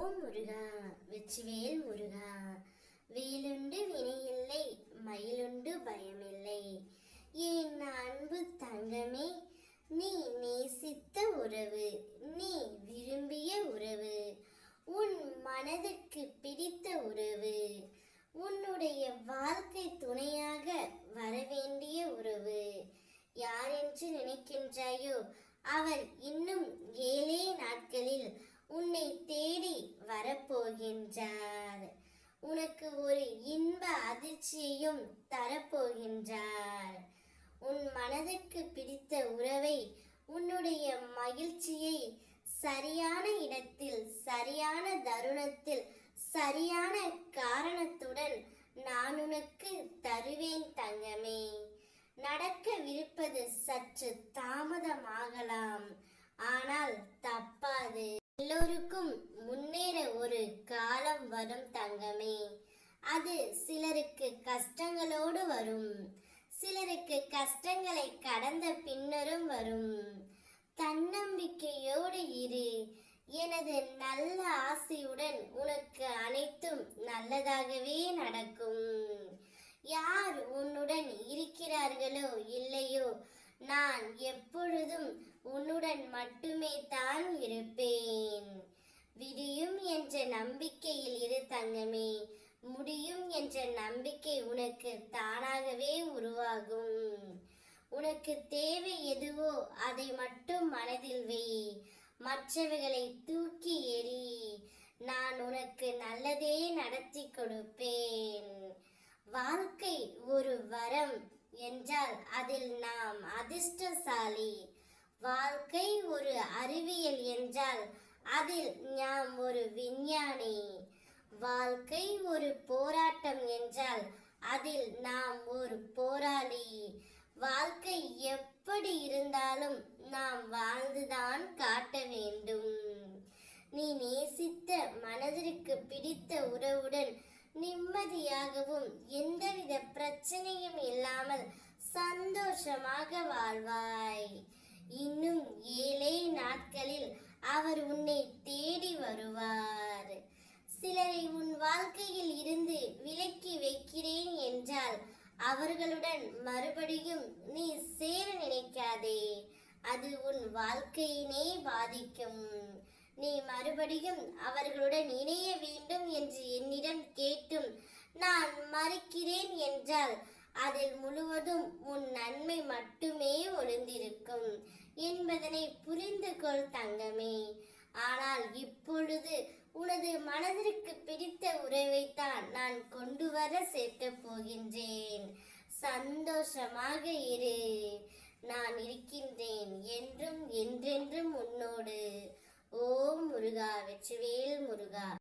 ஓம் முருகா, வெற்றிவேல் முருகா. வேலுண்டு வினையில்லை, மயிலுண்டு பயமில்லை. என் அன்பு தங்கமே, நீ நேசித்த உறவு, நீ விரும்பிய உறவு, உன் மனதுக்கு பிடித்த உறவு, உன்னுடைய வாழ்க்கை துணையாக வரவேண்டிய உறவு. யார் என்று நினைக்கின்றாயோ அவர் இன்னும் 7 நாட்களில் உன்னை தேடி வரப்போகின்றார். உனக்கு ஒரு இன்ப அதிர்ச்சியையும் தரப்போகின்றார். உன் மனதுக்கு பிடித்த உறவை, உன்னுடைய மகிழ்ச்சியை சரியான இடத்தில், சரியான தருணத்தில், சரியான காரணத்துடன் நான் உனக்கு தருவேன் தங்கமே. நடக்கவிருப்பது சற்று தாமதமாகலாம், ஆனால் தப்பாது. எல்லோருக்கும் முன்னேற ஒரு காலம் வரும் தங்கமே. அது சிலருக்கு கஷ்டங்களோடு வரும், சிலருக்கு கஷ்டங்களை கடந்த பின்னரும் வரும். தன்னம்பிக்கையோடு இரு. எனது நல்ல ஆசையுடன் உனக்கு அனைத்தும் நல்லதாகவே நடக்கும். யார் உன்னுடன் இருக்கிறார்களோ இல்லையோ, நான் எப்பொழுதும் உன்னுடன் மட்டுமே தான் இருப்பேன். விடியும் என்ற நம்பிக்கையில் இரு தங்கமே. முடியும் என்ற நம்பிக்கை உனக்கு தானாகவே உருவாகும். உனக்கு தேவை எதுவோ அதை மட்டும் மனதில் வை. மற்றவைகளை தூக்கி எறி. நான் உனக்கு நல்லதே நடத்தி கொடுப்பேன். வாழ்க்கை ஒரு வரம் என்றால் அதில் நாம் அதிர்ஷ்டசாலி. வாழ்க்கை ஒரு அறிவியல் என்றால் அதில் நாம் ஒரு விஞ்ஞானி. வாழ்க்கை ஒரு போராட்டம் என்றால் அதில் நாம் ஒரு போராளி. வாழ்க்கை எப்படி இருந்தாலும் நாம் வாழ்ந்துதான் காட்ட வேண்டும். நீ நேசித்த மனதிற்கு பிடித்த உறவுடன் நிம்மதியாகவும் எந்தவித பிரச்சனையும் இல்லாமல் சந்தோஷமாக வாழ்வாய். இன்னும் 7 நாட்களில் அவர் உன்னை தேடி வருவார். சிலரை உன் வாழ்க்கையில் இருந்து விலக்கி வைக்கிறேன் என்றால் அவர்களுடன் மறுபடியும் நீ சேர நினைக்காதே. அது உன் வாழ்க்கையினை பாதிக்கும். நீ மறுபடியும் அவர்களுடன் இணைய வேண்டும் என்று என்னிடம் கேட்டும் நான் மறுக்கிறேன் என்றால் அதில் முழுவதும் உன் நன்மை மட்டுமே ஒளிந்திருக்கும் என்பதனை புரிந்து கொள் தங்கமே. ஆனால் இப்பொழுது உனது மனதிற்கு பிடித்த உறவைத்தான் நான் கொண்டு வர சேர்க்கப் போகின்றேன். சந்தோஷமாக இரு. நான் இருக்கின்றேன் என்றும் என்றென்றும் உன்னோடு. ஓம் முருகா, வெற்றிவேல்.